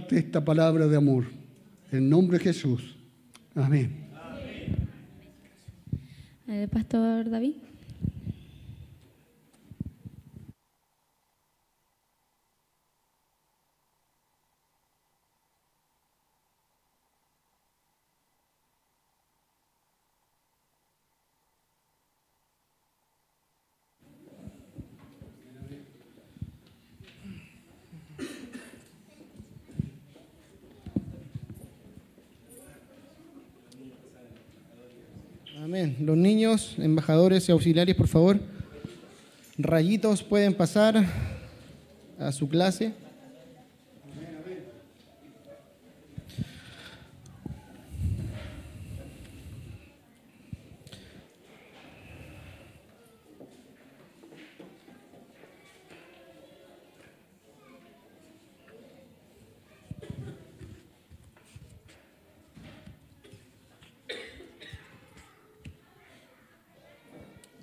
darte esta palabra de amor. En nombre de Jesús. Amén. Pastor David. Amén. Los niños, embajadores y auxiliares, por favor. Rayitos pueden pasar a su clase.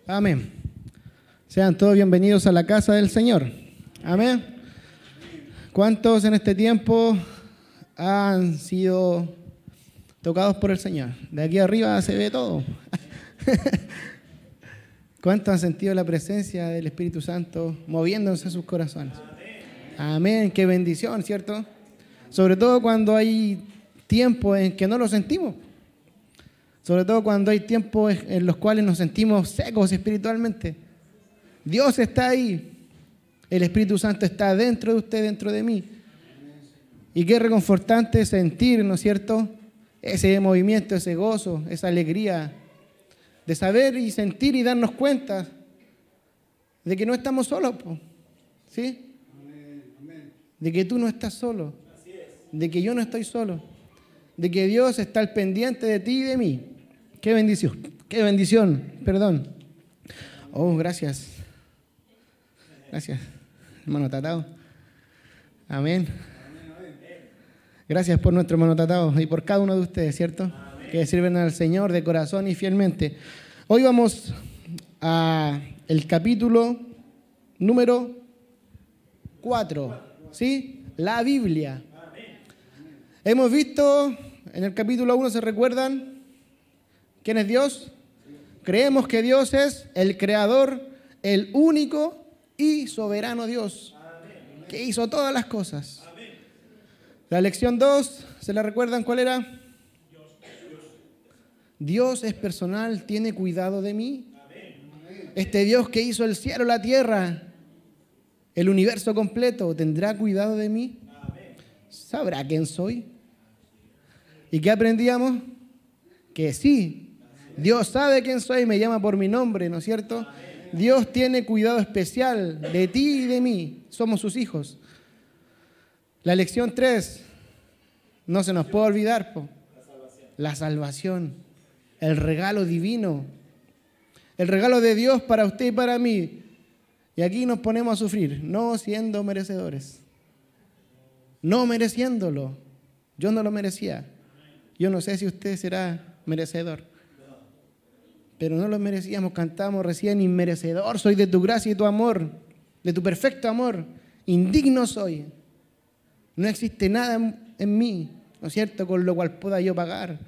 Amén. Sean todos bienvenidos a la casa del Señor. Amén. ¿Cuántos en este tiempo han sido tocados por el Señor? De aquí arriba se ve todo. ¿Cuántos han sentido la presencia del Espíritu Santo moviéndose en sus corazones? Amén. Qué bendición, ¿cierto? Sobre todo cuando hay tiempos en que no lo sentimos. Sobre todo cuando hay tiempos en los cuales nos sentimos secos espiritualmente. Dios está ahí. El Espíritu Santo está dentro de usted, dentro de mí. Y qué reconfortante sentir, ¿no es cierto?, ese movimiento, ese gozo, esa alegría de saber y sentir y darnos cuenta de que no estamos solos, ¿sí? De que tú no estás solo, de que yo no estoy solo, de que Dios está al pendiente de ti y de mí. ¡Qué bendición! Perdón. Oh, gracias. Gracias, hermano Tatao. Amén. Gracias por nuestro hermano Tatao y por cada uno de ustedes, ¿cierto? Amén. Que sirven al Señor de corazón y fielmente. Hoy vamos a el capítulo número 4, ¿sí? La Biblia. Hemos visto en el capítulo 1, ¿se recuerdan? ¿Quién es Dios? Creemos que Dios es el creador, el único y soberano Dios, que hizo todas las cosas. La lección 2, ¿se la recuerdan cuál era? Dios es personal, tiene cuidado de mí. Este Dios que hizo el cielo, la tierra, el universo completo, ¿tendrá cuidado de mí? ¿Sabrá quién soy? ¿Y qué aprendíamos? Que sí. Dios sabe quién soy y me llama por mi nombre, ¿no es cierto? Dios tiene cuidado especial de ti y de mí. Somos sus hijos. La lección 3, no se nos puede olvidar, la salvación, el regalo divino, el regalo de Dios para usted y para mí. Y aquí nos ponemos a sufrir, no siendo merecedores, no mereciéndolo. Yo no lo merecía. Yo no sé si usted será merecedor. Pero no lo merecíamos, cantamos recién, inmerecedor soy de tu gracia y tu amor, de tu perfecto amor, indigno soy. No existe nada en mí, ¿no es cierto?, con lo cual pueda yo pagar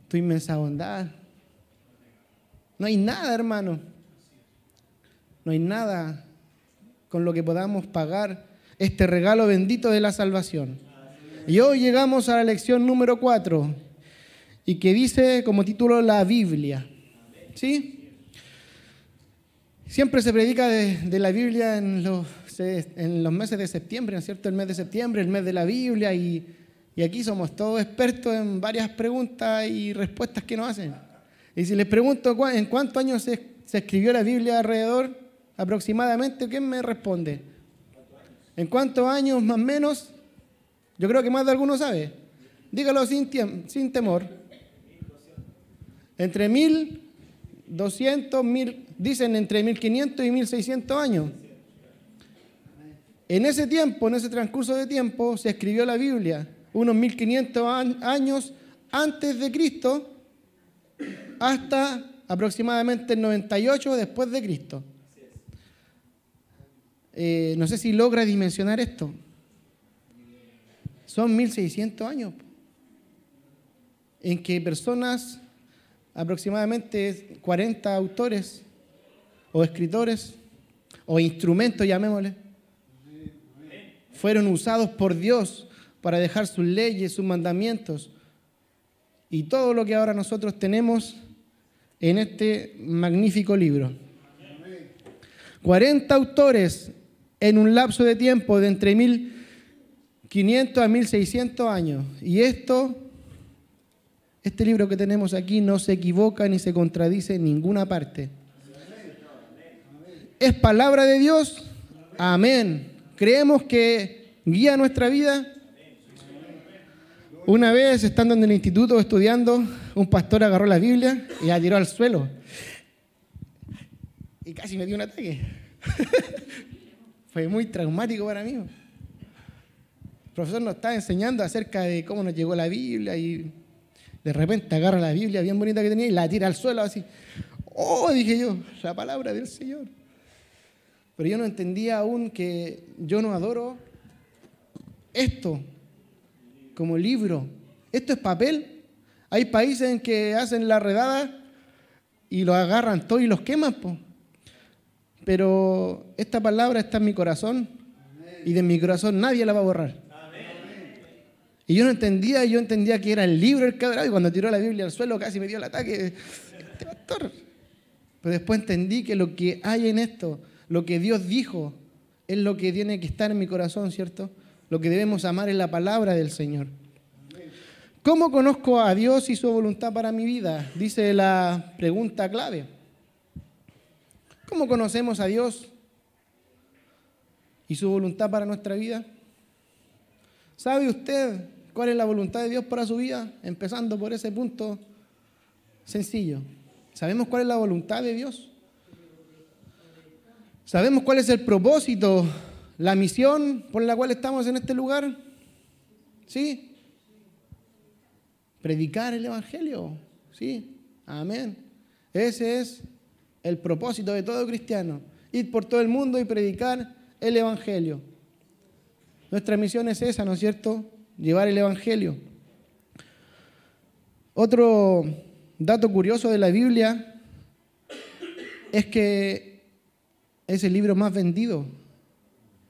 tu inmensa bondad. No hay nada, hermano. No hay nada con lo que podamos pagar este regalo bendito de la salvación. Y hoy llegamos a la lección número 4, y que dice como título la Biblia. ¿Sí? Siempre se predica de la Biblia en los meses de septiembre, ¿no es cierto? El mes de septiembre, el mes de la Biblia, y aquí somos todos expertos en varias preguntas y respuestas que nos hacen. Y si les pregunto en cuántos años se escribió la Biblia alrededor, aproximadamente, ¿quién me responde? ¿En cuántos años más o menos? Yo creo que más de alguno sabe. Dígalo sin temor. Entre 1200, dicen entre 1500 y 1600 años. En ese tiempo, en ese transcurso de tiempo, se escribió la Biblia, unos 1500 años antes de Cristo, hasta aproximadamente el 98 después de Cristo. No sé si logra dimensionar esto. Son 1600 años en que personas, aproximadamente 40 autores o escritores o instrumentos, llamémosle, fueron usados por Dios para dejar sus leyes, sus mandamientos y todo lo que ahora nosotros tenemos en este magnífico libro. 40 autores en un lapso de tiempo de entre 1500 a 1600 años. Y este libro que tenemos aquí no se equivoca ni se contradice en ninguna parte. ¿Es palabra de Dios? Amén. ¿Creemos que guía nuestra vida? Una vez, estando en el instituto estudiando, un pastor agarró la Biblia y la tiró al suelo. Y casi me dio un ataque. Fue muy traumático para mí. El profesor nos estaba enseñando acerca de cómo nos llegó la Biblia y de repente agarra la Biblia bien bonita que tenía y la tira al suelo así. ¡Oh!, dije yo, la palabra del Señor. Pero yo no entendía aún que yo no adoro esto como libro. Esto es papel. Hay países en que hacen la redada y los agarran todos y los queman, po. Pero esta palabra está en mi corazón y de mi corazón nadie la va a borrar. Y yo no entendía, yo entendía que era el libro el quebrado y cuando tiró la Biblia al suelo casi me dio el ataque. Este pastor. Pero después entendí que lo que hay en esto, lo que Dios dijo, es lo que tiene que estar en mi corazón, ¿cierto? Lo que debemos amar es la palabra del Señor. ¿Cómo conozco a Dios y su voluntad para mi vida? Dice la pregunta clave. ¿Cómo conocemos a Dios y su voluntad para nuestra vida? ¿Sabe usted cuál es la voluntad de Dios para su vida? Empezando por ese punto sencillo. ¿Sabemos cuál es la voluntad de Dios? ¿Sabemos cuál es el propósito, la misión por la cual estamos en este lugar? ¿Sí? Predicar el Evangelio. ¿Sí? Amén. Ese es el propósito de todo cristiano. Ir por todo el mundo y predicar el Evangelio. Nuestra misión es esa, ¿no es cierto? Llevar el Evangelio. Otro dato curioso de la Biblia es que es el libro más vendido,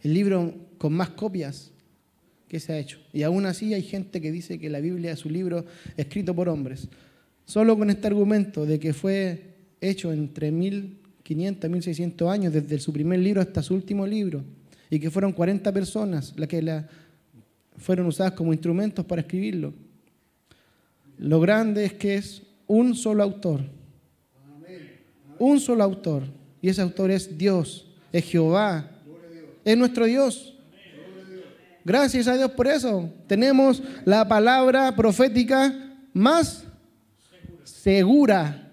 el libro con más copias que se ha hecho. Y aún así hay gente que dice que la Biblia es un libro escrito por hombres. Solo con este argumento de que fue hecho entre 1500 y 1600 años, desde su primer libro hasta su último libro, y que fueron 40 personas las que fueron usadas como instrumentos para escribirlo. Lo grande es que es un solo autor. Un solo autor. Y ese autor es Dios, es Jehová, es nuestro Dios. Gracias a Dios por eso. Tenemos la palabra profética más segura.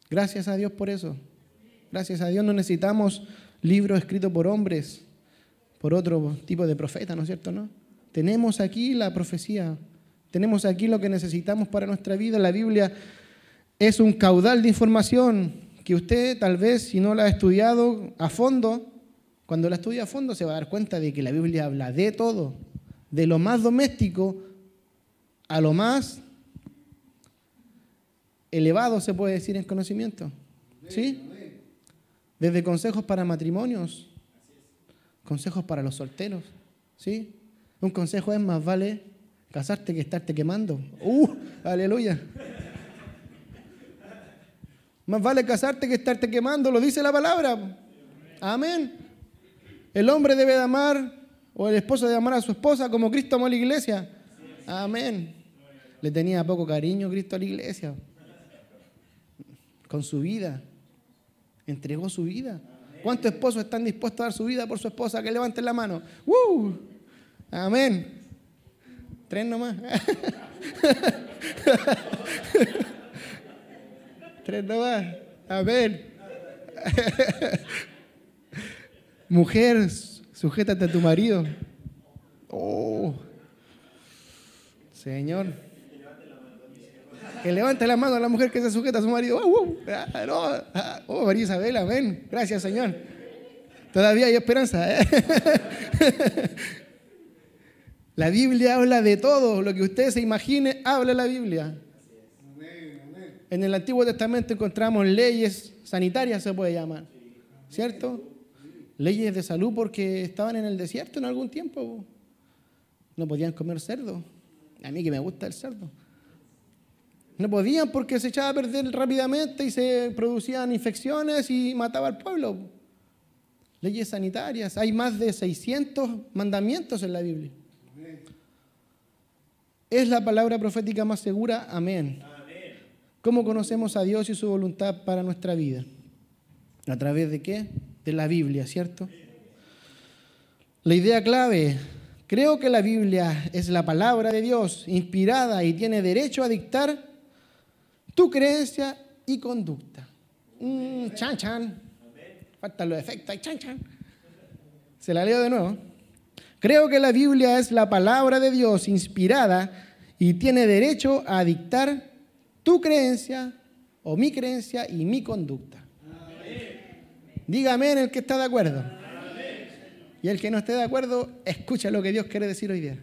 Gracias a Dios por eso. Gracias a Dios no necesitamos libros escritos por hombres, por otro tipo de profeta, ¿no es cierto? ¿No? Tenemos aquí la profecía. Tenemos aquí lo que necesitamos para nuestra vida. La Biblia es un caudal de información que usted tal vez, si no la ha estudiado a fondo, cuando la estudia a fondo se va a dar cuenta de que la Biblia habla de todo, de lo más doméstico a lo más elevado, se puede decir, en conocimiento. ¿Sí? Desde consejos para matrimonios, consejos para los solteros. ¿Sí? Un consejo es: más vale casarte que estarte quemando. ¡Aleluya! Más vale casarte que estarte quemando, lo dice la palabra. Amén. El hombre debe de amar, o el esposo debe amar a su esposa como Cristo amó a la iglesia. Amén. Le tenía poco cariño Cristo a la iglesia. Con su vida. Entregó su vida. ¿Cuántos esposos están dispuestos a dar su vida por su esposa? Que levanten la mano. Amén. 3 nomás. 3 nomás. Amén. Mujer, sujétate a tu marido. Señor. Que levante la mano a la mujer que se sujeta a su marido. María Isabel, amén. Gracias, Señor. Todavía hay esperanza. La Biblia habla de todo, lo que usted se imagine, habla la Biblia. En el Antiguo Testamento encontramos leyes sanitarias, se puede llamar, ¿cierto? Leyes de salud porque estaban en el desierto en algún tiempo. No podían comer cerdo. A mí que me gusta el cerdo. No podían porque se echaba a perder rápidamente y se producían infecciones y mataba al pueblo. Leyes sanitarias. Hay más de 600 mandamientos en la Biblia. ¿Es la palabra profética más segura? Amén. ¿Cómo conocemos a Dios y su voluntad para nuestra vida? ¿A través de qué? De la Biblia, ¿cierto? La idea clave: creo que la Biblia es la palabra de Dios, inspirada y tiene derecho a dictar tu creencia y conducta. Chan, chan. Faltan los efectos. Ay, chan, chan. Se la leo de nuevo. Creo que la Biblia es la palabra de Dios, inspirada y tiene derecho a dictar tu creencia o mi creencia y mi conducta. Dígame en el que está de acuerdo. Y el que no esté de acuerdo, escucha lo que Dios quiere decir hoy día.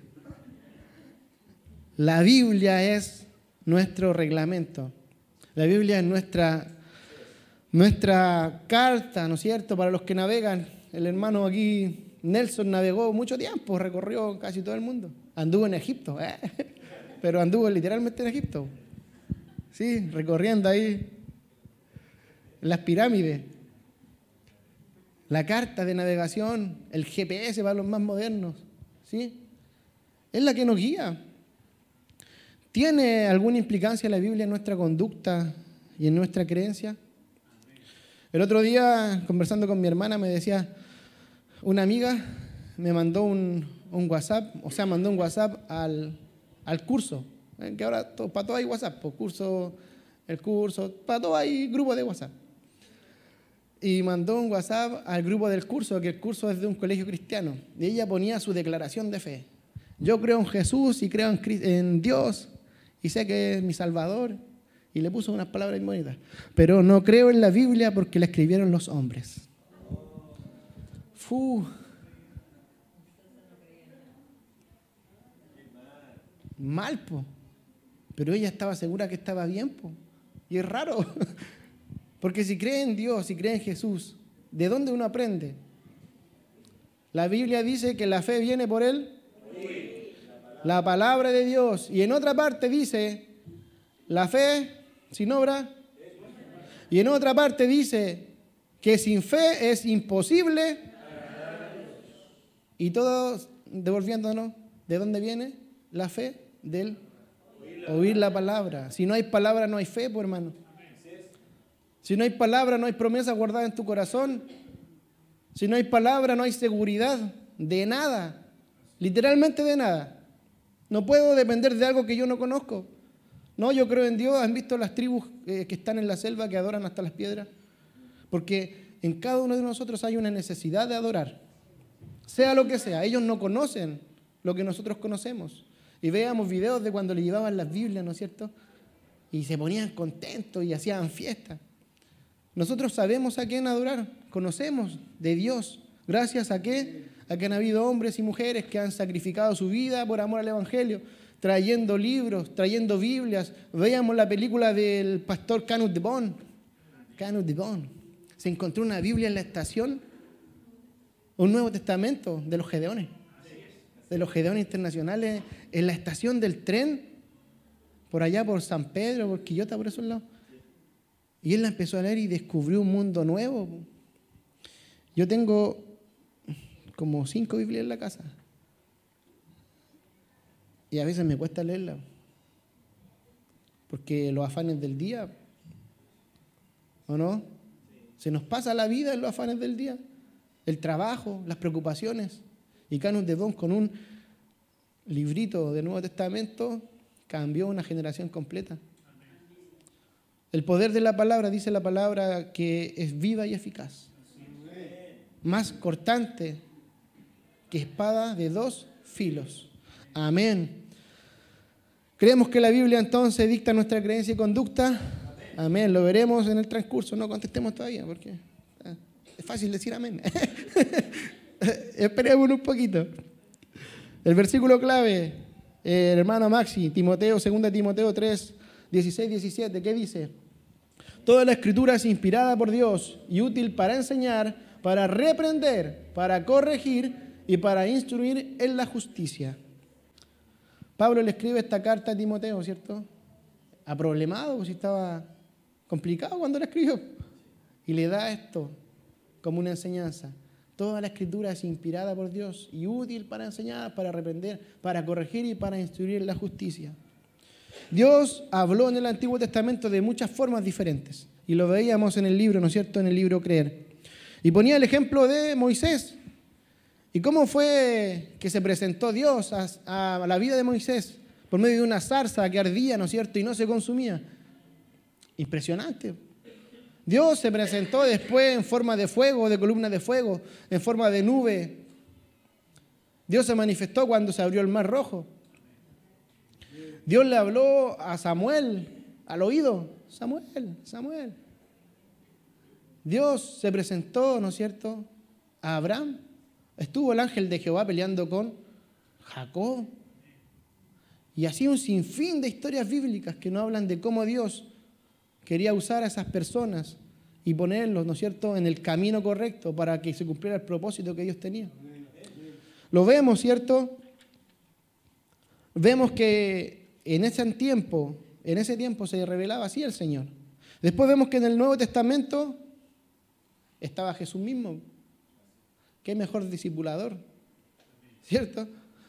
La Biblia es nuestro reglamento. La Biblia es nuestra carta, ¿no es cierto?, para los que navegan. El hermano aquí, Nelson, navegó mucho tiempo, recorrió casi todo el mundo. Anduvo en Egipto, pero anduvo literalmente en Egipto. Sí, recorriendo ahí las pirámides. La carta de navegación, el GPS para los más modernos, ¿sí? Es la que nos guía. ¿Tiene alguna implicancia la Biblia en nuestra conducta y en nuestra creencia? El otro día, conversando con mi hermana, me decía, una amiga me mandó un WhatsApp, mandó un WhatsApp al curso, que ahora para todo hay WhatsApp, el curso, para todo hay grupo de WhatsApp. Y mandó un WhatsApp al grupo del curso, que el curso es de un colegio cristiano. Y ella ponía su declaración de fe. Yo creo en Jesús y creo en Dios y sé que es mi Salvador. Y le puso unas palabras muy bonitas. Pero no creo en la Biblia porque la escribieron los hombres. Mal, po. Pero ella estaba segura que estaba bien, po. Y es raro. Porque si cree en Dios, si cree en Jesús, ¿de dónde uno aprende? La Biblia dice que la fe viene por la palabra de Dios. Y en otra parte dice, la fe sin obra. Y en otra parte dice que sin fe es imposible. Y todos devolviéndonos, ¿de dónde viene la fe? Del oír la palabra. Si no hay palabra, no hay fe, pues, hermano. Si no hay palabra, no hay promesa guardada en tu corazón. Si no hay palabra, no hay seguridad de nada. Literalmente de nada. No puedo depender de algo que yo no conozco. No, yo creo en Dios. ¿Han visto las tribus que están en la selva que adoran hasta las piedras? Porque en cada uno de nosotros hay una necesidad de adorar. Sea lo que sea. Ellos no conocen lo que nosotros conocemos. Y veamos videos de cuando le llevaban las Biblias, ¿no es cierto? Y se ponían contentos y hacían fiesta. Nosotros sabemos a quién adorar, conocemos de Dios. ¿Gracias a qué? A que han habido hombres y mujeres que han sacrificado su vida por amor al Evangelio, trayendo libros, trayendo Biblias. Veíamos la película del pastor Canut de Bon. Se encontró una Biblia en la estación, un Nuevo Testamento de los Gedeones. De los Gedeones internacionales, en la estación del tren, por allá por San Pedro, por Quillota, por esos lados. Y él la empezó a leer y descubrió un mundo nuevo. Yo tengo como 5 Biblias en la casa. Y a veces me cuesta leerla. Porque los afanes del día, ¿o no? Se nos pasa la vida en los afanes del día. El trabajo, las preocupaciones. Y Canut de Bon, con un librito del Nuevo Testamento, cambió una generación completa. El poder de la palabra, dice la palabra, que es viva y eficaz. Más cortante que espada de 2 filos. Amén. ¿Creemos que la Biblia entonces dicta nuestra creencia y conducta? Amén. Lo veremos en el transcurso. No contestemos todavía porque es fácil decir amén. Esperemos un poquito. El versículo clave, hermano Maxi, Timoteo, 2 Timoteo 3, 16, 17, ¿qué dice? Toda la escritura es inspirada por Dios y útil para enseñar, para reprender, para corregir y para instruir en la justicia. Pablo le escribe esta carta a Timoteo, ¿cierto? Aproblemado, pues estaba complicado cuando la escribió. Y le da esto como una enseñanza. Toda la escritura es inspirada por Dios y útil para enseñar, para reprender, para corregir y para instruir en la justicia. Dios habló en el Antiguo Testamento de muchas formas diferentes. Y lo veíamos en el libro, ¿no es cierto?, en el libro Creer. Y ponía el ejemplo de Moisés. ¿Y cómo fue que se presentó Dios a la vida de Moisés? Por medio de una zarza que ardía, ¿no es cierto?, y no se consumía. Impresionante. Dios se presentó después en forma de fuego, de columna de fuego, en forma de nube. Dios se manifestó cuando se abrió el Mar Rojo. Dios le habló a Samuel al oído. Samuel, Samuel. Dios se presentó, ¿no es cierto?, a Abraham. Estuvo el ángel de Jehová peleando con Jacob. Y así un sinfín de historias bíblicas que nos hablan de cómo Dios quería usar a esas personas y ponerlos, ¿no es cierto?, en el camino correcto para que se cumpliera el propósito que Dios tenía. Lo vemos, ¿cierto? Vemos que en ese tiempo se revelaba así el Señor. Después vemos que en el Nuevo Testamento estaba Jesús mismo. ¿Qué mejor discipulador? ¿Cierto?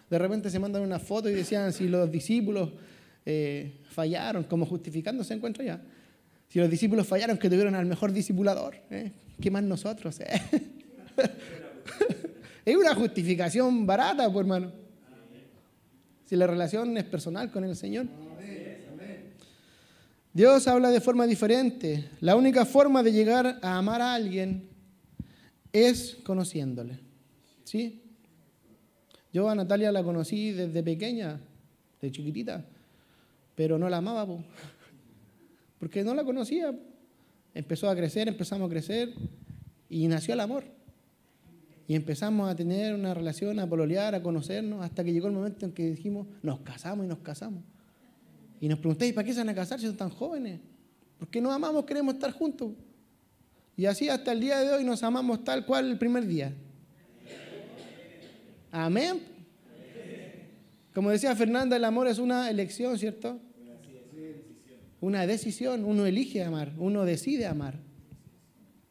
De repente se mandan una foto y decían si los discípulos fallaron, como justificándose encuentro ya. Si los discípulos fallaron, que tuvieron al mejor discipulador. ¿Qué más nosotros? Es una justificación barata, pues, hermano. Si la relación es personal con el Señor. Dios habla de forma diferente. La única forma de llegar a amar a alguien es conociéndole. ¿Sí? Yo a Natalia la conocí desde pequeña, de chiquitita, pero no la amaba, porque no la conocía. Empezamos a crecer y nació el amor. Y empezamos a tener una relación, a pololear, a conocernos, hasta que llegó el momento en que dijimos, nos casamos. Y nos preguntáis, ¿para qué se van a casar si son tan jóvenes? Porque nos amamos, queremos estar juntos. Y así hasta el día de hoy nos amamos tal cual el primer día. Amén. Como decía Fernanda, el amor es una elección, ¿cierto? Una decisión. Uno elige amar, uno decide amar.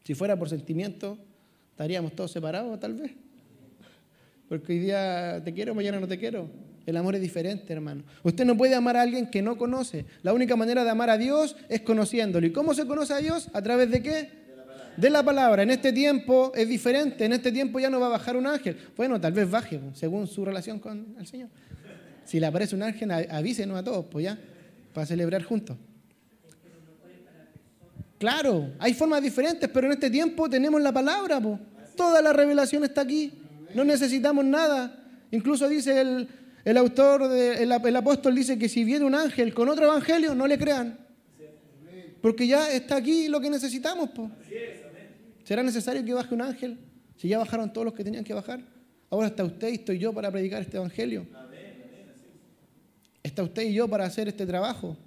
Si fuera por sentimiento, estaríamos todos separados, tal vez. Porque hoy día te quiero, mañana no te quiero. El amor es diferente, hermano. Usted no puede amar a alguien que no conoce. La única manera de amar a Dios es conociéndolo. ¿Y cómo se conoce a Dios? ¿A través de qué? De la palabra. En este tiempo es diferente. En este tiempo ya no va a bajar un ángel. Bueno, tal vez baje, según su relación con el Señor. Si le aparece un ángel, avísenos a todos, pues ya, para celebrar juntos. Claro, hay formas diferentes, pero en este tiempo tenemos la palabra, pues. Toda la revelación está aquí. No necesitamos nada. Incluso dice el autor, el apóstol dice que si viene un ángel con otro evangelio, no le crean. Porque ya está aquí lo que necesitamos, pues. ¿Será necesario que baje un ángel? Si ya bajaron todos los que tenían que bajar. Ahora está usted y estoy yo para predicar este evangelio. Está usted y yo para hacer este trabajo.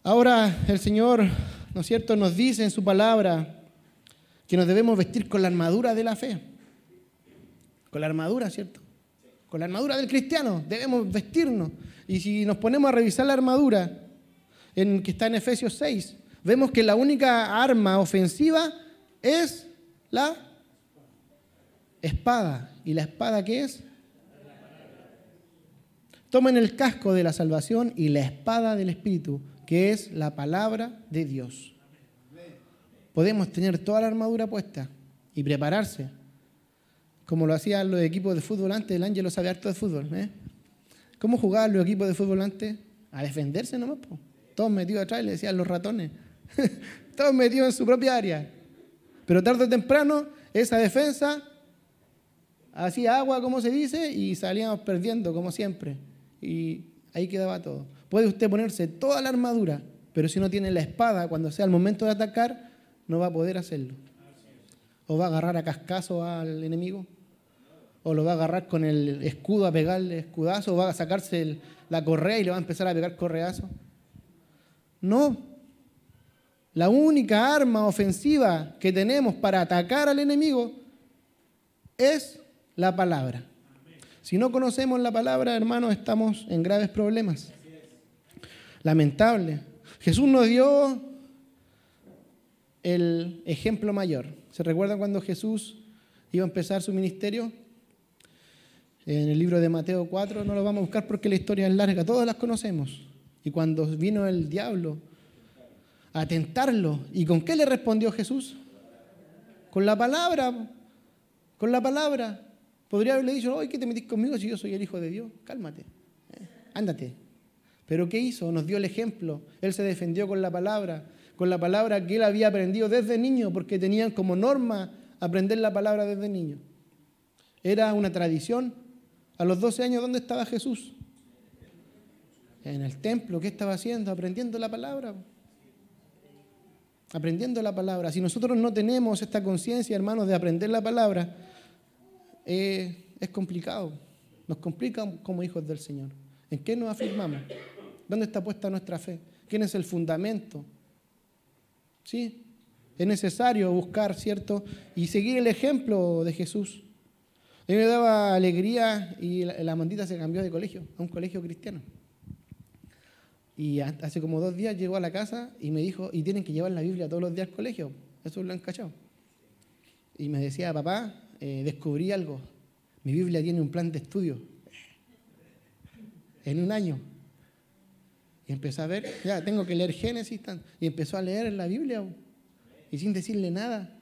Ahora el Señor, ¿no es cierto?, nos dice en su palabra que nos debemos vestir con la armadura de la fe. Con la armadura, ¿cierto? Con la armadura del cristiano debemos vestirnos. Y si nos ponemos a revisar la armadura que está en Efesios 6, vemos que la única arma ofensiva es la espada. ¿Y la espada qué es? Tomen el casco de la salvación y la espada del Espíritu, que es la palabra de Dios. Podemos tener toda la armadura puesta y prepararse, como lo hacían los equipos de fútbol antes. El Ángel lo sabe harto de fútbol. ¿Cómo jugaban los equipos de fútbol antes? A defenderse nomás, po. Todos metidos atrás, le decían los ratones. Todos metidos en su propia área. Pero tarde o temprano, esa defensa hacía agua, como se dice, y salíamos perdiendo, como siempre. Y ahí quedaba todo. Puede usted ponerse toda la armadura, pero si no tiene la espada, cuando sea el momento de atacar, no va a poder hacerlo. O va a agarrar a cascazo al enemigo. o lo va a agarrar con el escudo a pegarle escudazo, o va a sacarse la correa y le va a empezar a pegar correazo. No. La única arma ofensiva que tenemos para atacar al enemigo es la palabra. Si no conocemos la palabra, hermanos, estamos en graves problemas. Lamentable. Jesús nos dio el ejemplo mayor. ¿Se recuerdan cuando Jesús iba a empezar su ministerio? En el libro de Mateo 4, no lo vamos a buscar porque la historia es larga, todas las conocemos. Y cuando vino el diablo a tentarlo, ¿y con qué le respondió Jesús? Con la palabra. Con la palabra. Podría haberle dicho, oye, ¿qué te metís conmigo si yo soy el Hijo de Dios? Cálmate, ándate. Pero ¿qué hizo? Nos dio el ejemplo. Él se defendió con la palabra que él había aprendido desde niño, porque tenían como norma aprender la palabra desde niño. Era una tradición. A los 12 años, ¿dónde estaba Jesús? En el templo. ¿Qué estaba haciendo? Aprendiendo la palabra. Aprendiendo la palabra. Si nosotros no tenemos esta conciencia, hermanos, de aprender la palabra, es complicado. Nos complica como hijos del Señor. ¿En qué nos afirmamos? ¿Dónde está puesta nuestra fe? ¿Quién es el fundamento? ¿Sí? Es necesario buscar, ¿cierto? Y seguir el ejemplo de Jesús. A mí me daba alegría y la Amandita se cambió de colegio, a un colegio cristiano. Y hace como 2 días llegó a la casa y me dijo, y tienen que llevar la Biblia todos los días al colegio. Eso lo han cachado. Y me decía, papá, descubrí algo. Mi Biblia tiene un plan de estudio. En 1 año. Y empezó a ver, ya tengo que leer Génesis. Y empezó a leer en la Biblia. Y sin decirle nada.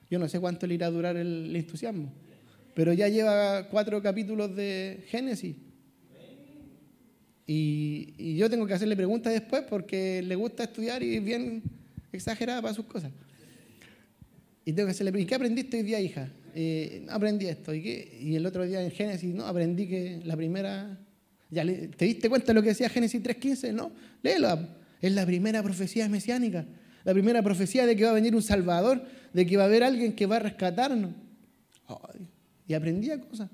Yo no sé cuánto le irá a durar el entusiasmo. Pero ya lleva 4 capítulos de Génesis. Y yo tengo que hacerle preguntas después porque le gusta estudiar y es bien exagerada para sus cosas. Y tengo que hacerle preguntas. ¿Y qué aprendiste hoy día, hija? Aprendí esto. Y el otro día en Génesis, no, aprendí que la primera... ¿Te diste cuenta de lo que decía Génesis 3:15? No, léelo. Es la primera profecía mesiánica. La primera profecía de que va a venir un Salvador, de que va a haber alguien que va a rescatarnos. Y aprendía cosas.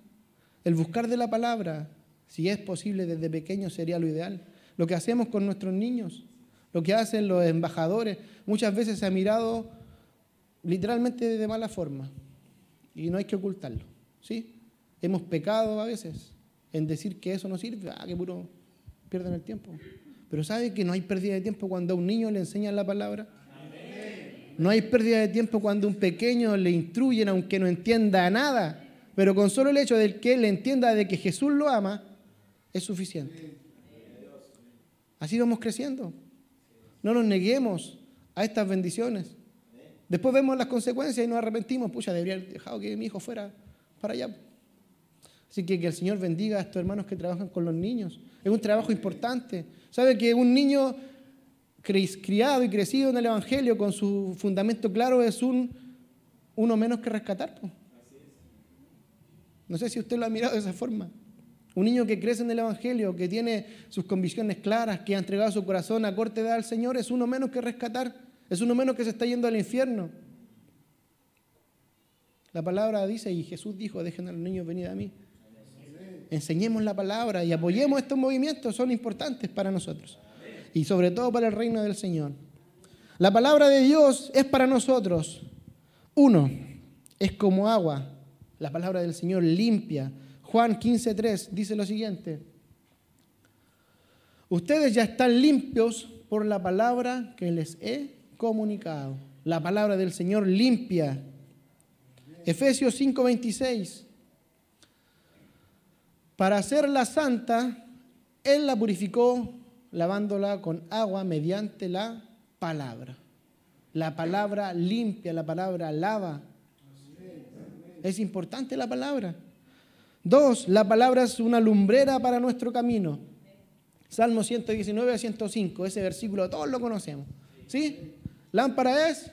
El buscar de la palabra, si es posible desde pequeño, sería lo ideal. Lo que hacemos con nuestros niños, lo que hacen los embajadores, muchas veces se ha mirado literalmente de mala forma. Y no hay que ocultarlo. ¿Sí? Hemos pecado a veces en decir que eso no sirve, que puro pierden el tiempo. Pero ¿sabe que no hay pérdida de tiempo cuando a un niño le enseñan la palabra? No hay pérdida de tiempo cuando a un pequeño le instruyen aunque no entienda nada. Pero con solo el hecho de que él entienda de que Jesús lo ama, es suficiente. Así vamos creciendo. No nos neguemos a estas bendiciones. Después vemos las consecuencias y nos arrepentimos. Pucha, debería haber dejado que mi hijo fuera para allá. Así que el Señor bendiga a estos hermanos que trabajan con los niños. Es un trabajo importante. ¿Sabe que un niño criado y crecido en el Evangelio con su fundamento claro es uno menos que rescatar? No sé si usted lo ha mirado de esa forma. Un niño que crece en el Evangelio, que tiene sus convicciones claras, que ha entregado su corazón a corta edad al Señor, es uno menos que rescatar. Es uno menos que se está yendo al infierno. La palabra dice, y Jesús dijo, dejen a los niños venir a mí. Enseñemos la palabra y apoyemos estos movimientos, son importantes para nosotros. Y sobre todo para el reino del Señor. La palabra de Dios es para nosotros. 1, es como agua. La palabra del Señor limpia. Juan 15:3 dice lo siguiente. Ustedes ya están limpios por la palabra que les he comunicado. La palabra del Señor limpia. Efesios 5:26. Para hacerla santa, Él la purificó lavándola con agua mediante la palabra. La palabra limpia, la palabra lava. Es importante la palabra. 2, la palabra es una lumbrera para nuestro camino. Salmo 119 a 105, ese versículo todos lo conocemos. ¿Sí? Lámpara es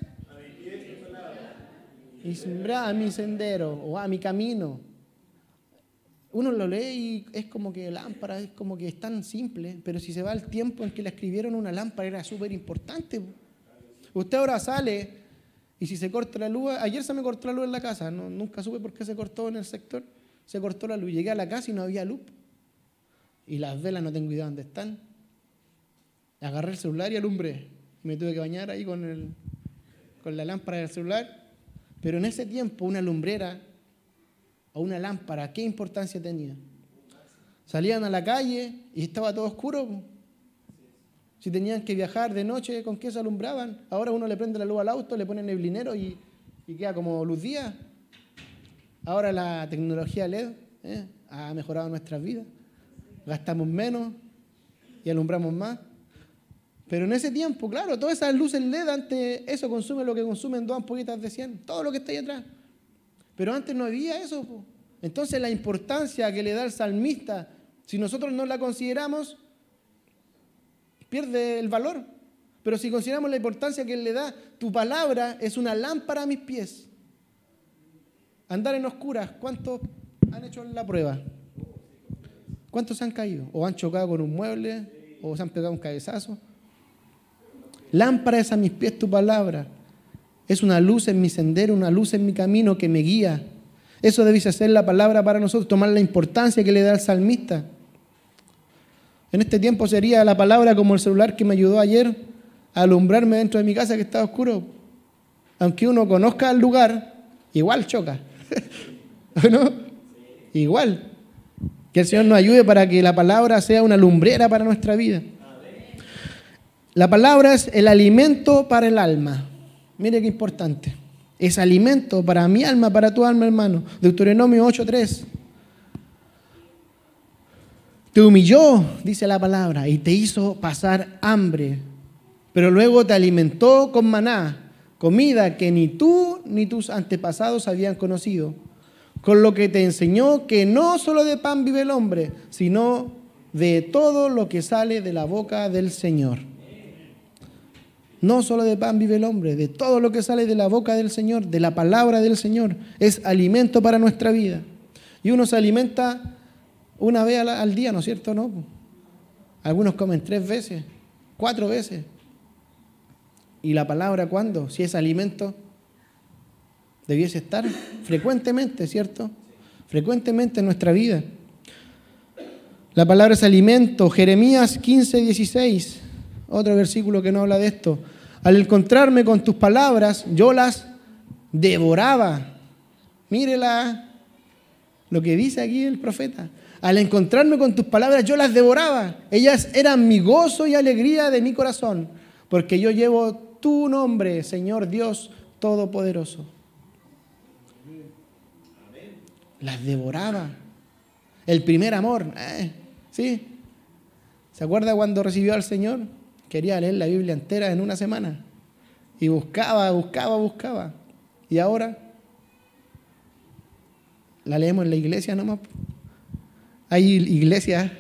y siembra a mi sendero o a mi camino. Uno lo lee y es como que lámpara es como que es tan simple, pero si se va el tiempo en que la escribieron, una lámpara era súper importante. Usted ahora sale y si se corta la luz, ayer se me cortó la luz en la casa, nunca supe por qué se cortó en el sector, se cortó la luz. Llegué a la casa y no había luz. Y las velas no tengo idea dónde están. Agarré el celular y alumbré. Y me tuve que bañar ahí con la lámpara del celular. Pero en ese tiempo una lumbrera o una lámpara, ¿qué importancia tenía? Salían a la calle y estaba todo oscuro. Si tenían que viajar de noche, ¿con qué se alumbraban? Ahora uno le prende la luz al auto, le pone neblinero y queda como luz día. Ahora la tecnología LED ha mejorado nuestras vidas. Gastamos menos y alumbramos más. Pero en ese tiempo, claro, todas esas luces LED, antes eso consume lo que consumen 2 ampolletas de 100, todo lo que está ahí atrás. Pero antes no había eso. Entonces la importancia que le da el salmista, si nosotros no la consideramos, pierde el valor. Pero si consideramos la importancia que él le da, tu palabra es una lámpara a mis pies. Andar en oscuras, ¿cuántos han hecho la prueba? ¿Cuántos se han caído? ¿O han chocado con un mueble? ¿O se han pegado un cabezazo? Lámpara es a mis pies tu palabra. Es una luz en mi sendero, una luz en mi camino que me guía. Eso debe ser la palabra para nosotros, tomar la importancia que le da el salmista. En este tiempo sería la palabra como el celular que me ayudó ayer a alumbrarme dentro de mi casa que estaba oscuro. Aunque uno conozca el lugar, igual choca. ¿No? Igual. Que el Señor nos ayude para que la palabra sea una lumbrera para nuestra vida. La palabra es el alimento para el alma. Mire qué importante. Es alimento para mi alma, para tu alma, hermano. Deuteronomio 8:3. Te humilló, dice la palabra, y te hizo pasar hambre. Pero luego te alimentó con maná, comida que ni tú ni tus antepasados habían conocido. Con lo que te enseñó que no solo de pan vive el hombre, sino de todo lo que sale de la boca del Señor. No solo de pan vive el hombre, de todo lo que sale de la boca del Señor, de la palabra del Señor. Es alimento para nuestra vida. Y uno se alimenta una vez al día, ¿no es cierto? No. Algunos comen 3 veces, 4 veces. ¿Y la palabra cuándo? Si es alimento, debiese estar frecuentemente, ¿cierto? Frecuentemente en nuestra vida. La palabra es alimento. Jeremías 15:16. Otro versículo que no habla de esto. Al encontrarme con tus palabras, yo las devoraba. Mírela lo que dice aquí el profeta. Al encontrarme con tus palabras, yo las devoraba. Ellas eran mi gozo y alegría de mi corazón, porque yo llevo tu nombre, Señor Dios Todopoderoso. Las devoraba. El primer amor. ¿Sí? ¿Se acuerda cuando recibió al Señor? Quería leer la Biblia entera en una semana. Y buscaba. Y ahora la leemos en la iglesia nomás. Hay iglesias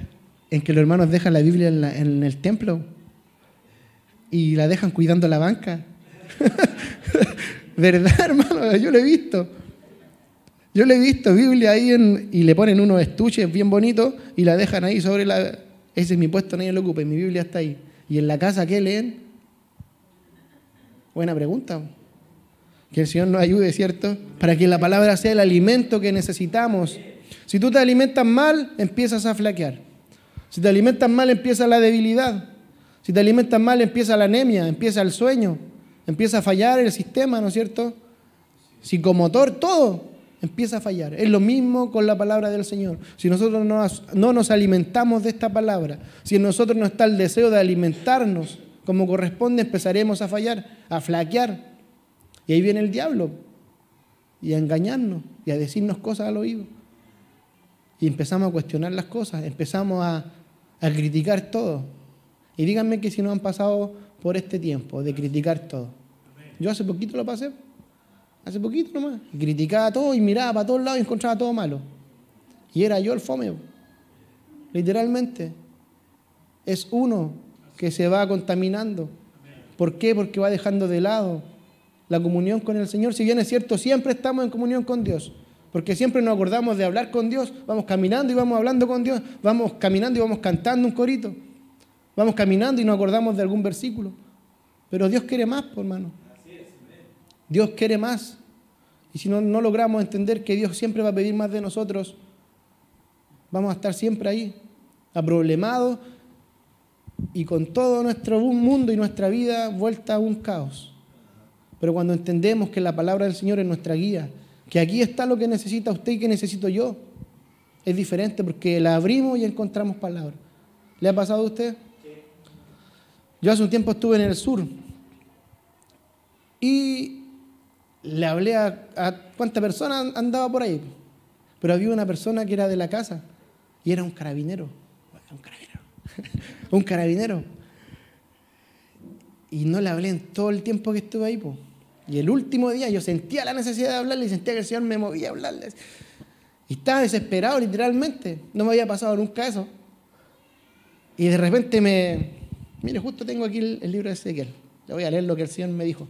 en que los hermanos dejan la Biblia en el templo y la dejan cuidando la banca. ¿Verdad, hermano? Yo lo he visto. Yo le he visto Biblia ahí y le ponen unos estuches bien bonitos y la dejan ahí sobre la... Ese es mi puesto, nadie lo ocupa y mi Biblia está ahí. ¿Y en la casa qué leen? Buena pregunta. Que el Señor nos ayude, ¿cierto? Para que la palabra sea el alimento que necesitamos. Si tú te alimentas mal, empiezas a flaquear. Si te alimentas mal, empieza la debilidad. Si te alimentas mal, empieza la anemia, empieza el sueño, empieza a fallar el sistema, ¿no es cierto? Psicomotor, todo empieza a fallar. Es lo mismo con la palabra del Señor. Si nosotros no nos alimentamos de esta palabra, si en nosotros no está el deseo de alimentarnos como corresponde, empezaremos a fallar, a flaquear. Y ahí viene el diablo y a engañarnos y a decirnos cosas al oído. Y empezamos a cuestionar las cosas, empezamos a criticar todo. Y díganme que si no han pasado por este tiempo de criticar todo. Yo hace poquito lo pasé. Hace poquito nomás. Y criticaba todo y miraba para todos lados y encontraba todo malo. Y era yo el fome. Literalmente. Es uno que se va contaminando. ¿Por qué? Porque va dejando de lado la comunión con el Señor. Si bien es cierto, siempre estamos en comunión con Dios. Porque siempre nos acordamos de hablar con Dios. Vamos caminando y vamos hablando con Dios. Vamos caminando y vamos cantando un corito. Vamos caminando y nos acordamos de algún versículo. Pero Dios quiere más, por hermano. Dios quiere más. Y si no logramos entender que Dios siempre va a pedir más de nosotros, Vamos a estar siempre ahí, aproblemados y con todo nuestro mundo y nuestra vida vuelta a un caos. Pero cuando entendemos que la palabra del Señor es nuestra guía, que aquí está lo que necesita usted y que necesito yo, es diferente porque la abrimos y encontramos palabras. ¿Le ha pasado a usted? Yo hace un tiempo estuve en el sur y le hablé a cuánta persona andaba por ahí, pero había una persona que era de la casa y era un carabinero. Un carabinero. Y no le hablé en todo el tiempo que estuve ahí, po. Y el último día yo sentía la necesidad de hablarle y sentía que el Señor me movía a hablarle. Y estaba desesperado, literalmente. No me había pasado nunca eso. Y de repente mire, justo tengo aquí el libro de Ezequiel. Le voy a leer lo que el Señor me dijo.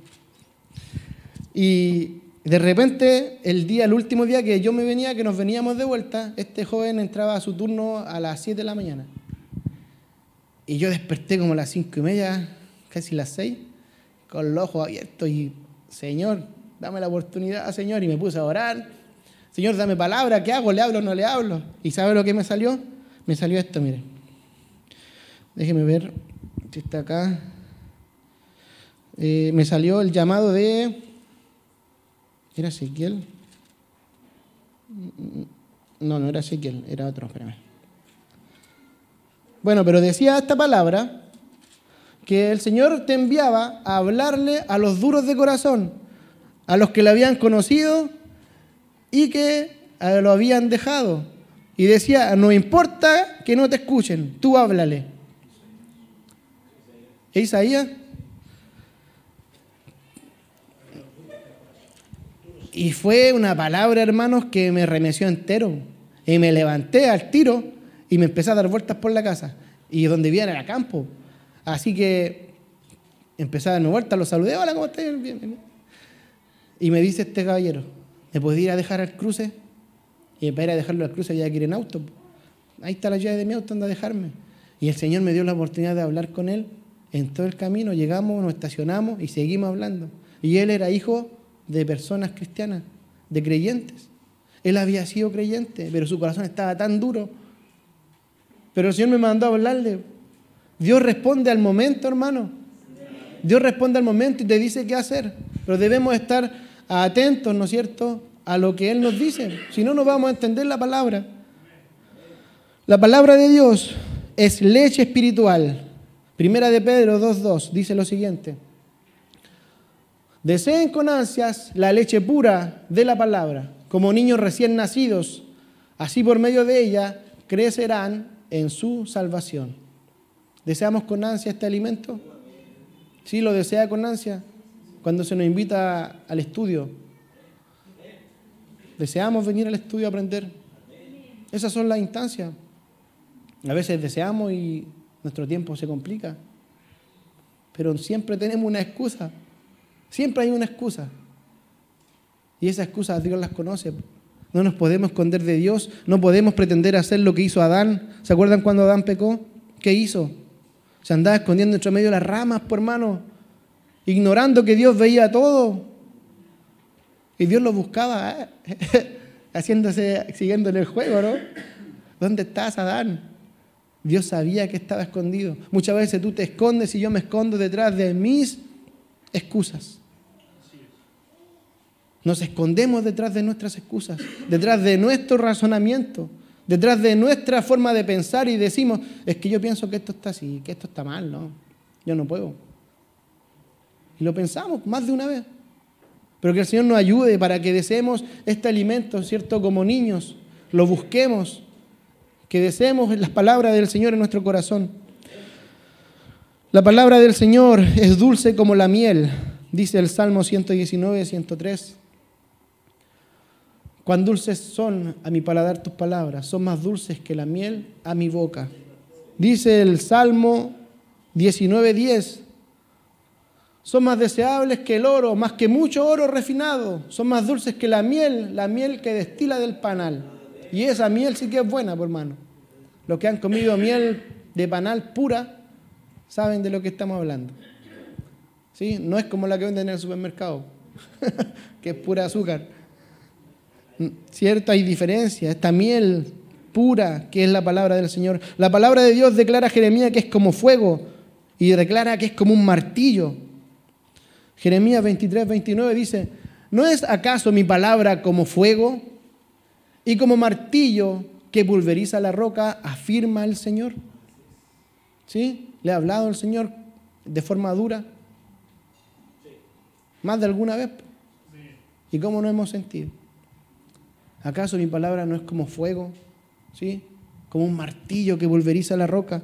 Y de repente, el último día que yo me venía, que nos veníamos de vuelta, este joven entraba a su turno a las 7 de la mañana. Y yo desperté como a las 5:30, casi las 6, con los ojos abiertos y, Señor, dame la oportunidad, Señor. Y me puse a orar. Señor, dame palabra, ¿qué hago? ¿Le hablo o no le hablo? ¿Y sabe lo que me salió? Me salió esto, mire. Déjeme ver si está acá. Me salió el llamado de... ¿Era Ezequiel? No era Ezequiel, era otro, espérame. Bueno, pero decía esta palabra que el Señor te enviaba a hablarle a los duros de corazón, a los que le habían conocido y que lo habían dejado. Y decía, no importa que no te escuchen, tú háblale. ¿Es Isaías? Y fue una palabra, hermanos, que me remeció entero. Y me levanté al tiro y me empecé a dar vueltas por la casa. Y donde vivía era campo. Así que empecé a darme vueltas, lo saludé, hola, ¿cómo estás? Bien. Y me dice este caballero, ¿me podía ir a dejar al cruce? Y para ir a dejarlo al cruce había que ir en auto. Ahí está la llave de mi auto, anda a dejarme. Y el Señor me dio la oportunidad de hablar con él. En todo el camino llegamos, nos estacionamos y seguimos hablando. Y él era hijo de personas cristianas, de creyentes. Él había sido creyente, pero su corazón estaba tan duro. Pero el Señor me mandó a hablarle. Dios responde al momento, hermano. Dios responde al momento y te dice qué hacer. Pero debemos estar atentos, ¿no es cierto?, a lo que Él nos dice. Si no, no vamos a entender la palabra. La palabra de Dios es leche espiritual. Primera de Pedro 2:2 dice lo siguiente. Deseen con ansias la leche pura de la palabra, como niños recién nacidos. Así por medio de ella crecerán en su salvación. ¿Deseamos con ansia este alimento? ¿Sí lo desea con ansia? Cuando se nos invita al estudio. ¿Deseamos venir al estudio a aprender? Esas son las instancias. A veces deseamos y nuestro tiempo se complica. Pero siempre tenemos una excusa. Siempre hay una excusa. Y esas excusas Dios las conoce. No nos podemos esconder de Dios. No podemos pretender hacer lo que hizo Adán. ¿Se acuerdan cuando Adán pecó? ¿Qué hizo? Se andaba escondiendo entre medio de las ramas, por hermano. Ignorando que Dios veía todo. Y Dios lo buscaba, siguiéndole el juego, ¿no? ¿Dónde estás, Adán? Dios sabía que estaba escondido. Muchas veces tú te escondes y yo me escondo detrás de mis excusas. Nos escondemos detrás de nuestras excusas, detrás de nuestro razonamiento, detrás de nuestra forma de pensar y decimos, es que yo pienso que esto está así, que esto está mal, no, yo no puedo. Y lo pensamos más de una vez. Pero que el Señor nos ayude para que deseemos este alimento, ¿cierto? Como niños, lo busquemos, que deseemos las palabras del Señor en nuestro corazón. La palabra del Señor es dulce como la miel, dice el Salmo 119, 103. Cuán dulces son a mi paladar tus palabras, son más dulces que la miel a mi boca. Dice el Salmo 19, 10. Son más deseables que el oro, más que mucho oro refinado. Son más dulces que la miel que destila del panal. Y esa miel sí que es buena, por hermano. Los que han comido miel de panal pura, saben de lo que estamos hablando. ¿Sí? No es como la que venden en el supermercado, que es pura azúcar. ¿Cierto? Hay diferencia. Esta miel pura que es la palabra del Señor. La palabra de Dios declara a Jeremías que es como fuego y declara que es como un martillo. Jeremías 23, 29 dice, ¿no es acaso mi palabra como fuego y como martillo que pulveriza la roca, afirma el Señor? ¿Sí? ¿Le ha hablado el Señor de forma dura? ¿Más de alguna vez? ¿Y cómo nos hemos sentido? ¿Acaso mi palabra no es como fuego? ¿Sí? Como un martillo que pulveriza la roca.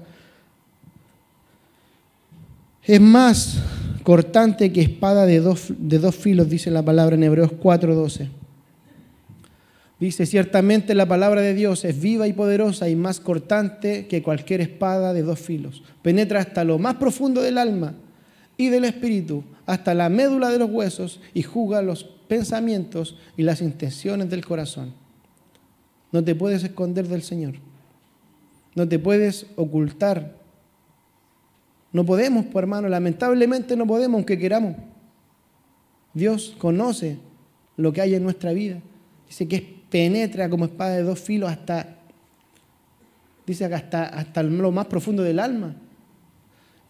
Es más cortante que espada de dos filos, dice la palabra en Hebreos 4:12. Dice, ciertamente la palabra de Dios es viva y poderosa y más cortante que cualquier espada de dos filos. Penetra hasta lo más profundo del alma y del espíritu, hasta la médula de los huesos y juzga los pensamientos y las intenciones del corazón. No te puedes esconder del Señor. No te puedes ocultar. No podemos, pues, hermano, lamentablemente no podemos, aunque queramos. Dios conoce lo que hay en nuestra vida. Dice que penetra como espada de dos filos hasta lo más profundo del alma.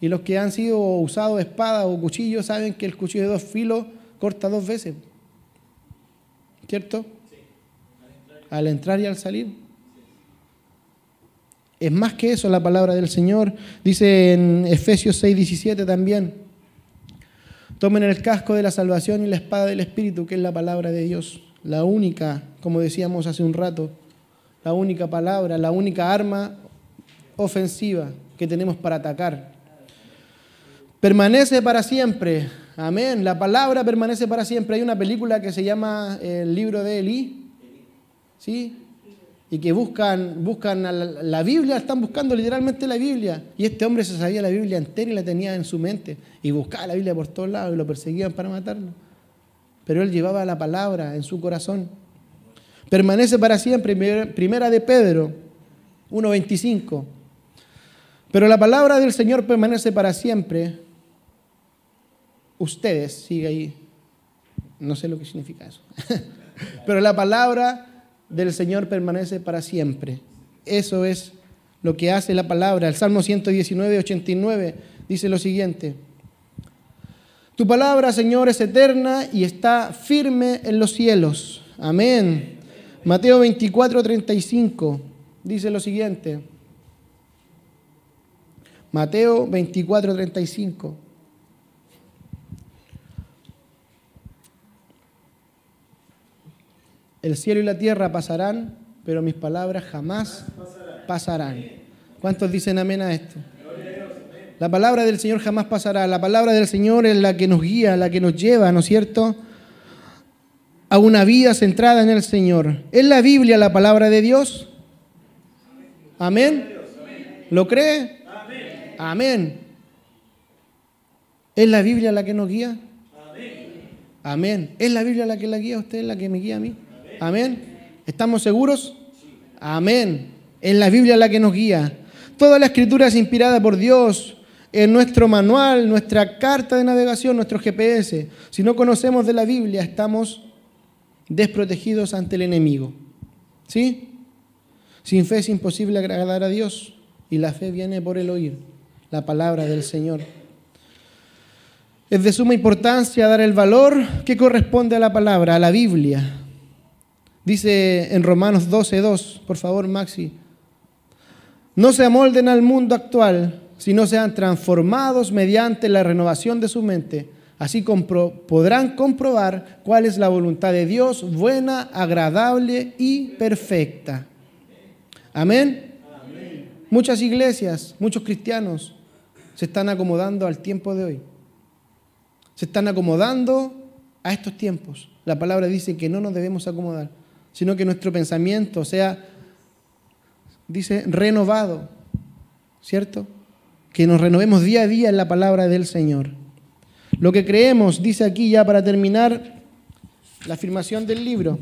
Y los que han sido usados espada o cuchillo saben que el cuchillo de dos filos corta dos veces. ¿Cierto? Sí. Al entrar y al salir. Es más que eso la palabra del Señor. Dice en Efesios 6:17 también. Tomen el casco de la salvación y la espada del Espíritu, que es la palabra de Dios. La única, como decíamos hace un rato, la única palabra, la única arma ofensiva que tenemos para atacar. Permanece para siempre. Amén. La palabra permanece para siempre. Hay una película que se llama El libro de Elí. ¿Sí? Y que buscan la Biblia, están buscando literalmente la Biblia. Y este hombre se sabía la Biblia entera y la tenía en su mente. Y buscaba la Biblia por todos lados y lo perseguían para matarlo. Pero él llevaba la palabra en su corazón. Permanece para siempre. Primera de Pedro 1:25. Pero la palabra del Señor permanece para siempre. Ustedes, sigue ahí. No sé lo que significa eso. Pero la palabra del Señor permanece para siempre. Eso es lo que hace la palabra. El Salmo 119:89 dice lo siguiente. Tu palabra, Señor, es eterna y está firme en los cielos. Amén. Mateo 24:35 dice lo siguiente. Mateo 24:35. El cielo y la tierra pasarán, pero mis palabras jamás pasarán. ¿Cuántos dicen amén a esto? La palabra del Señor jamás pasará. La palabra del Señor es la que nos guía, la que nos lleva, ¿no es cierto?, a una vida centrada en el Señor. ¿Es la Biblia la palabra de Dios? ¿Amén? ¿Lo cree? Amén. ¿Es la Biblia la que nos guía? Amén. ¿Es la Biblia la que la guía a usted, la que me guía a mí? Amén. ¿Estamos seguros? Amén. Es la Biblia la que nos guía. Toda la Escritura es inspirada por Dios. En nuestro manual, nuestra carta de navegación, nuestro GPS. Si no conocemos de la Biblia, estamos desprotegidos ante el enemigo. ¿Sí? Sin fe es imposible agradar a Dios. Y la fe viene por el oír la palabra del Señor. Es de suma importancia dar el valor que corresponde a la palabra, a la Biblia. Dice en Romanos 12:2, por favor, Maxi. No se amolden al mundo actual, sino sean transformados mediante la renovación de su mente. Así podrán comprobar cuál es la voluntad de Dios, buena, agradable y perfecta. Amén. Amén. Muchas iglesias, muchos cristianos se están acomodando al tiempo de hoy. Se están acomodando a estos tiempos. La palabra dice que no nos debemos acomodar, sino que nuestro pensamiento sea, dice, renovado, ¿cierto? Que nos renovemos día a día en la palabra del Señor. Lo que creemos, dice aquí ya para terminar la afirmación del libro.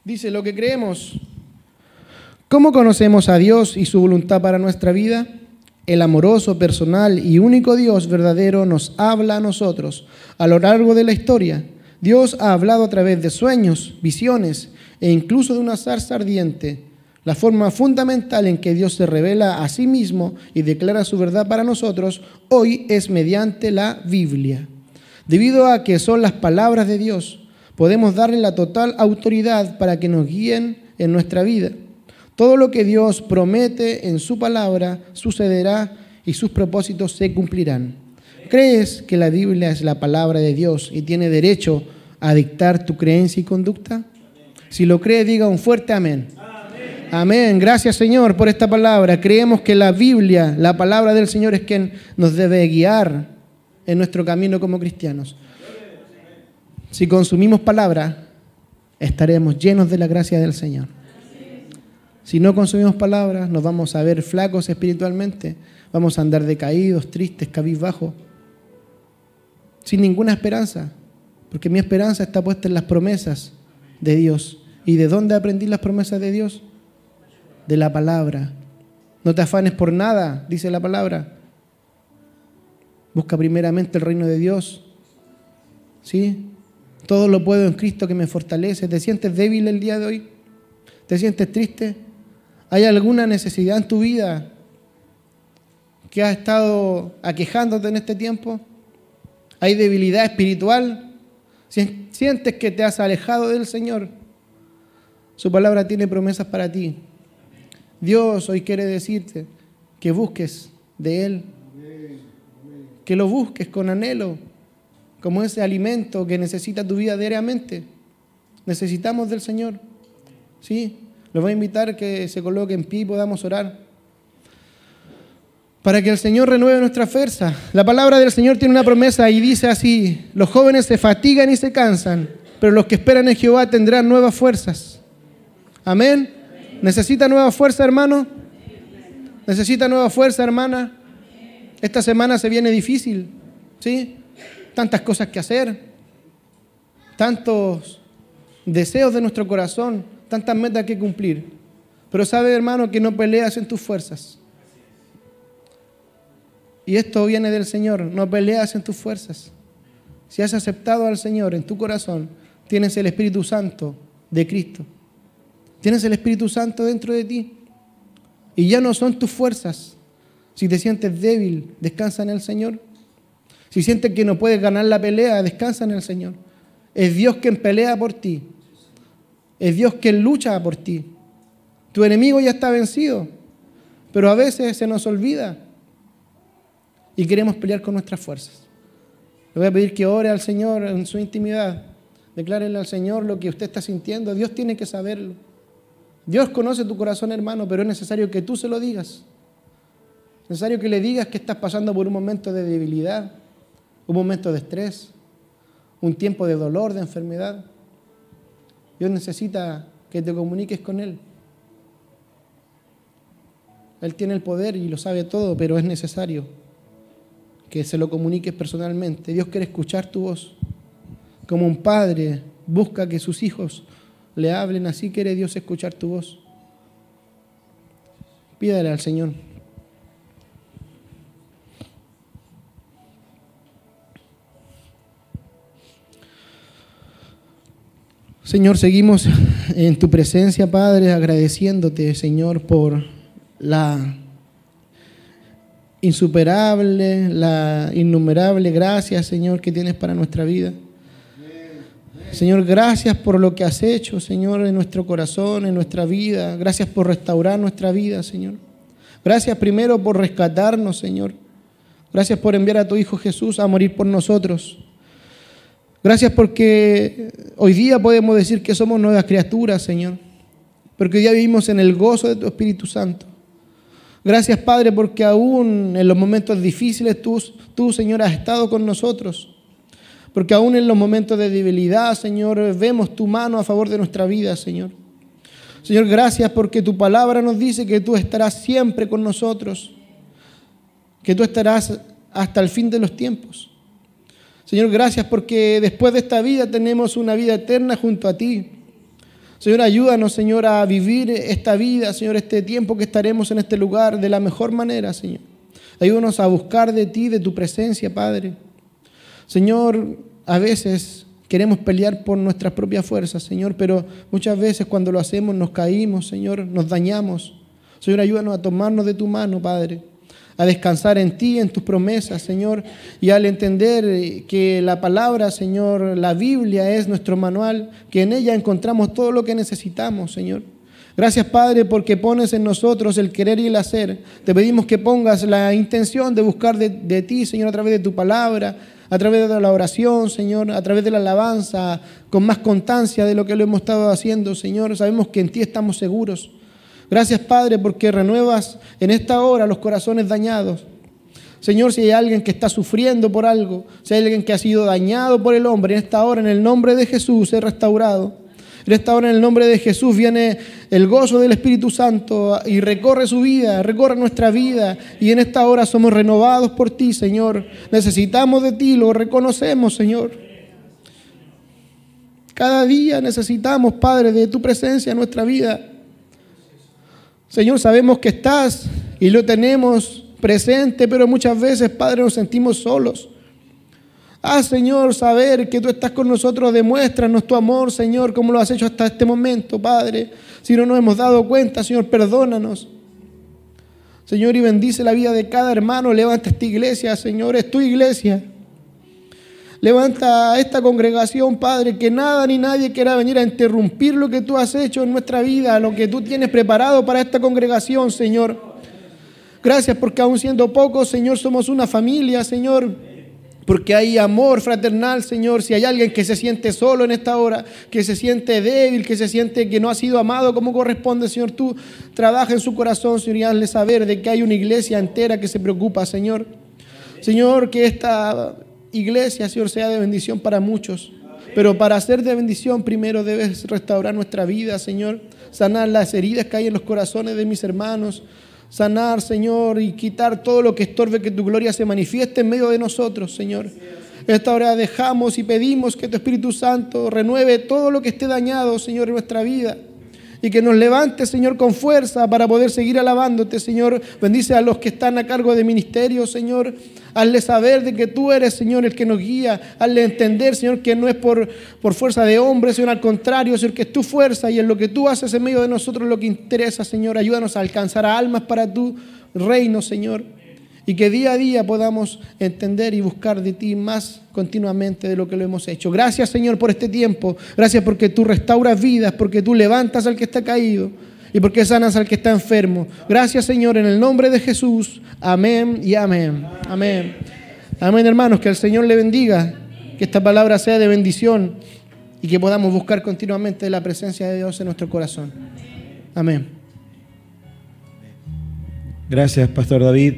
Dice, lo que creemos. ¿Cómo conocemos a Dios y su voluntad para nuestra vida? El amoroso, personal y único Dios verdadero nos habla a nosotros a lo largo de la historia. Dios ha hablado a través de sueños, visiones e incluso de una zarza ardiente. La forma fundamental en que Dios se revela a sí mismo y declara su verdad para nosotros hoy es mediante la Biblia. Debido a que son las palabras de Dios, podemos darle la total autoridad para que nos guíen en nuestra vida. Todo lo que Dios promete en su palabra sucederá y sus propósitos se cumplirán. ¿Crees que la Biblia es la palabra de Dios y tiene derecho a dictar tu creencia y conducta? Si lo cree, diga un fuerte amén. Amén. Amén. Gracias, Señor, por esta palabra. Creemos que la Biblia, la palabra del Señor, es quien nos debe guiar en nuestro camino como cristianos. Si consumimos palabra, estaremos llenos de la gracia del Señor. Si no consumimos palabras, nos vamos a ver flacos espiritualmente, vamos a andar decaídos, tristes, cabizbajos, sin ninguna esperanza, porque mi esperanza está puesta en las promesas de Dios. ¿Y de dónde aprendí las promesas de Dios? De la palabra. No te afanes por nada, dice la palabra. Busca primeramente el reino de Dios. ¿Sí? Todo lo puedo en Cristo que me fortalece. ¿Te sientes débil el día de hoy? ¿Te sientes triste? ¿Hay alguna necesidad en tu vida que ha estado aquejándote en este tiempo? ¿Hay debilidad espiritual? ¿Sientes que te has alejado del Señor? Su palabra tiene promesas para ti. Dios hoy quiere decirte que busques de Él, que lo busques con anhelo, como ese alimento que necesita tu vida diariamente. Necesitamos del Señor. ¿Sí? Los voy a invitar a que se coloque en pie y podamos orar para que el Señor renueve nuestra fuerza. La palabra del Señor tiene una promesa y dice así: los jóvenes se fatigan y se cansan, pero los que esperan en Jehová tendrán nuevas fuerzas. Amén. ¿Necesita nueva fuerza, hermano? ¿Necesita nueva fuerza, hermana? Esta semana se viene difícil, ¿sí? Tantas cosas que hacer, tantos deseos de nuestro corazón, tantas metas que cumplir. Pero sabe, hermano, que no peleas en tus fuerzas. Y esto viene del Señor, no peleas en tus fuerzas. Si has aceptado al Señor en tu corazón, tienes el Espíritu Santo de Cristo. Tienes el Espíritu Santo dentro de ti. Y ya no son tus fuerzas. Si te sientes débil, descansa en el Señor. Si sientes que no puedes ganar la pelea, descansa en el Señor. Es Dios quien pelea por ti. Es Dios quien lucha por ti. Tu enemigo ya está vencido, pero a veces se nos olvida y queremos pelear con nuestras fuerzas. Le voy a pedir que ore al Señor en su intimidad. Declárele al Señor lo que usted está sintiendo. Dios tiene que saberlo. Dios conoce tu corazón, hermano, pero es necesario que tú se lo digas. Es necesario que le digas que estás pasando por un momento de debilidad, un momento de estrés, un tiempo de dolor, de enfermedad. Dios necesita que te comuniques con Él. Él tiene el poder y lo sabe todo, pero es necesario que se lo comuniques personalmente. Dios quiere escuchar tu voz. Como un padre busca que sus hijos le hablen, así quiere Dios escuchar tu voz. Pídale al Señor. Señor, seguimos en tu presencia, Padre, agradeciéndote, Señor, por la insuperable, la innumerable gracia, Señor, que tienes para nuestra vida. Señor, gracias por lo que has hecho, Señor, en nuestro corazón, en nuestra vida. Gracias por restaurar nuestra vida, Señor. Gracias primero por rescatarnos, Señor. Gracias por enviar a tu Hijo Jesús a morir por nosotros. Gracias porque hoy día podemos decir que somos nuevas criaturas, Señor. Porque hoy día vivimos en el gozo de tu Espíritu Santo. Gracias, Padre, porque aún en los momentos difíciles tú, Señor, has estado con nosotros. Porque aún en los momentos de debilidad, Señor, vemos tu mano a favor de nuestra vida, Señor. Señor, gracias porque tu palabra nos dice que tú estarás siempre con nosotros. Que tú estarás hasta el fin de los tiempos. Señor, gracias porque después de esta vida tenemos una vida eterna junto a ti. Señor, ayúdanos, Señor, a vivir esta vida, Señor, este tiempo que estaremos en este lugar de la mejor manera, Señor. Ayúdanos a buscar de ti, de tu presencia, Padre. Señor, a veces queremos pelear por nuestras propias fuerzas, Señor, pero muchas veces cuando lo hacemos nos caímos, Señor, nos dañamos. Señor, ayúdanos a tomarnos de tu mano, Padre, a descansar en ti, en tus promesas, Señor, y al entender que la palabra, Señor, la Biblia es nuestro manual, que en ella encontramos todo lo que necesitamos, Señor. Gracias, Padre, porque pones en nosotros el querer y el hacer. Te pedimos que pongas la intención de buscar de ti, Señor, a través de tu palabra, a través de la oración, Señor, a través de la alabanza, con más constancia de lo que lo hemos estado haciendo, Señor. Sabemos que en ti estamos seguros. Gracias, Padre, porque renuevas en esta hora los corazones dañados. Señor, si hay alguien que está sufriendo por algo, si hay alguien que ha sido dañado por el hombre, en esta hora, en el nombre de Jesús, es restaurado. En esta hora, en el nombre de Jesús, viene el gozo del Espíritu Santo y recorre su vida, recorre nuestra vida. Y en esta hora somos renovados por ti, Señor. Necesitamos de ti, lo reconocemos, Señor. Cada día necesitamos, Padre, de tu presencia en nuestra vida. Señor, sabemos que estás y lo tenemos presente, pero muchas veces, Padre, nos sentimos solos. Señor, saber que tú estás con nosotros, demuéstranos tu amor, Señor, como lo has hecho hasta este momento, Padre. Si no nos hemos dado cuenta, Señor, perdónanos. Señor, y bendice la vida de cada hermano. Levanta esta iglesia, Señor, es tu iglesia. Levanta a esta congregación, Padre, que nada ni nadie quiera venir a interrumpir lo que tú has hecho en nuestra vida, lo que tú tienes preparado para esta congregación, Señor. Gracias porque aún siendo pocos, Señor, somos una familia, Señor. Porque hay amor fraternal, Señor. Si hay alguien que se siente solo en esta hora, que se siente débil, que se siente que no ha sido amado como corresponde, Señor, tú trabaja en su corazón, Señor, y hazle saber de que hay una iglesia entera que se preocupa, Señor. Señor, que esta iglesia, Señor, sea de bendición para muchos. Pero para ser de bendición, primero debes restaurar nuestra vida, Señor. Sanar las heridas que hay en los corazones de mis hermanos. Sanar, Señor, y quitar todo lo que estorbe que tu gloria se manifieste en medio de nosotros, Señor. Esta hora dejamos y pedimos que tu Espíritu Santo renueve todo lo que esté dañado, Señor, en nuestra vida. Y que nos levante, Señor, con fuerza para poder seguir alabándote, Señor. Bendice a los que están a cargo de ministerio, Señor. Hazle saber de que tú eres, Señor, el que nos guía. Hazle entender, Señor, que no es por fuerza de hombre, Señor, al contrario, Señor, que es tu fuerza y en lo que tú haces en medio de nosotros lo que interesa, Señor. Ayúdanos a alcanzar a almas para tu reino, Señor. Y que día a día podamos entender y buscar de ti más continuamente de lo que lo hemos hecho. Gracias, Señor, por este tiempo. Gracias porque tú restauras vidas, porque tú levantas al que está caído y porque sanas al que está enfermo. Gracias, Señor, en el nombre de Jesús. Amén y amén. Amén. Amén, hermanos. Que el Señor le bendiga. Que esta palabra sea de bendición y que podamos buscar continuamente la presencia de Dios en nuestro corazón. Amén. Gracias, Pastor David.